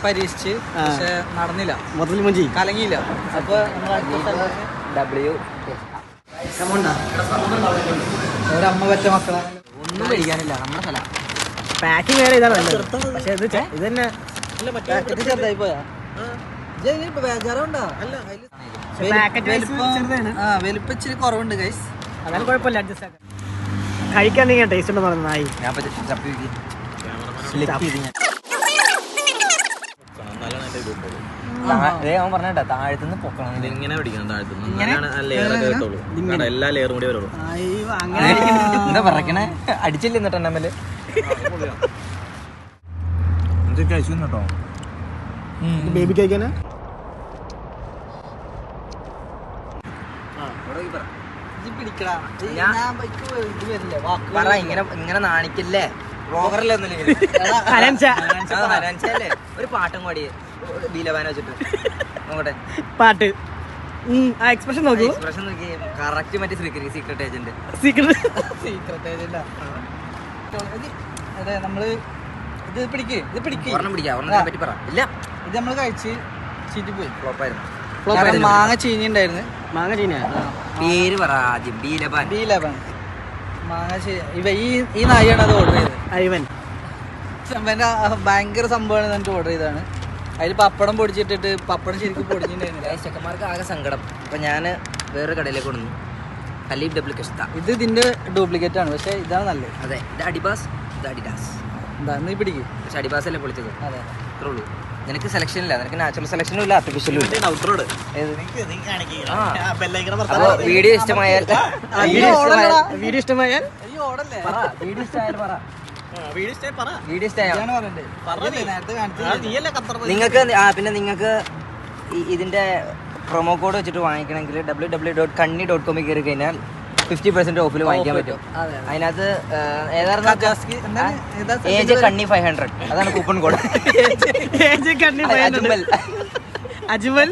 പരീക്ഷിച്ച് പക്ഷെ നടന്നില്ല, കലങ്ങിയില്ല. അപ്പൊ അമ്മ പറ്റ മക്കളാണ്, ഒന്നും പഠിക്കാനില്ല നമ്മുടെ സ്ഥലം. പാക്കിങ് വേറെ ഇതാണ് പക്ഷെ ഇത് തന്നെ ചെറുതായി പോയാ ബേജാറുണ്ടോ? വലിപ്പം ഇച്ചിരി കുറവുണ്ട് ഗൈസ്, അതാണ് കുഴപ്പമില്ല, അഡ്ജസ്റ്റ് ആക്കാം. കഴിക്കാൻ നീ ടേസ്റ്റ് ഉണ്ടെന്ന് പറഞ്ഞ നായി അവൻ പറഞ്ഞ താഴത്തുനിന്ന് പൊക്കണം, ഇങ്ങനെ പിടിക്കണം, താഴത്തുനിന്ന് എല്ലാ ലെയറും കൂടി വരുള്ളൂ. എന്താ പറക്കണേ, അടിച്ചില്ല എന്നിട്ട് എണ്ണമ്മല് കഴിച്ചു ബേബി കഴിക്കാനാ. ഇങ്ങനെ നാണിക്കല്ലേ, ബ്ലോഗറല്ലേ ഒരു പാട്ടും പാടിയേ ബീലവാന വെച്ചിട്ട് നോക്കട്ടെ. പാട്ട് എക്സ്പ്രഷൻ നോക്കൂ, എക്സ്പ്രഷൻ നോക്കി കറക്റ്റ് മറ്റേ സീക്രട്ട് ഏജന്റ് അതെ. നമ്മള് ഇത് പിടിക്ക് ഒരെണ്ണം പറ്റി പറ. ഇല്ല, ഇത് നമ്മള് കഴിച്ച് ചീറ്റി പോയി, ഫ്ലോപ്പായിരുന്നു. മാങ്ങ ചീഞ്ഞിണ്ടായിരുന്നു. മാങ്ങ ചീന പേര് പറ ആദ്യം. ബി11 മാങ്ങ ഇവ ഈ നായിയാണ് അത് ഓർഡർ ചെയ്തത്. ഐവൻ ഭയങ്കര സംഭവമാണ് എന്നിട്ട് ഓർഡർ ചെയ്തതാണ്. അതിൽ പപ്പടം പൊടിച്ചിട്ടിട്ട് പപ്പടം ശരിക്കും പൊടിച്ചിട്ടുണ്ടായിരുന്നില്ല. ചെക്കന്മാർക്ക് ആകെ സങ്കടം. അപ്പൊ ഞാന് വേറൊരു കടയിലേക്ക് കൊണ്ടു, ഹലീബ് ഡബിൾ കഷ്ത. ഇത് ഇതിന്റെ ഡ്യൂപ്ലിക്കേറ്റ് ആണ്, പക്ഷെ ഇതാണ് നല്ലത്. അതെ, ഇത് അഡിബാസ്, ഇത് അഡിഡാസ്. എന്താ നീ പിടിക്ക്. പക്ഷെ അഡിബാസ് അല്ലേ പൊളിച്ചത്. അതെ, അത്രേ ഉള്ളൂ. നിനക്ക് സെലക്ഷൻ ഇല്ല, നിനക്ക് നാച്ചുറൽ സെലക്ഷനും ഇല്ല, ആർട്ടിഫിഷ്യലും ഇല്ല. വീഡിയോ ഇഷ്ടമായാൽ വീഡിയോ ഇഷ്ടമായാൽ നിങ്ങൾക്ക് പിന്നെ നിങ്ങൾക്ക് ഇതിന്റെ പ്രൊമോ കോഡ് വെച്ചിട്ട് വാങ്ങിക്കണമെങ്കിൽ www.kanni.com കയറി കഴിഞ്ഞാൽ 50% ഓഫിൽ വാങ്ങിക്കാൻ പറ്റും. അതിനകത്ത് ഏതായിരുന്നു AJ Kanni 500 അതാണ് കൂപ്പൺ കോഡ്. അജ്മൽ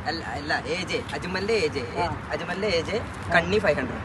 അല്ല AJ അജ്മലിന്റെ AJ Kanni 500.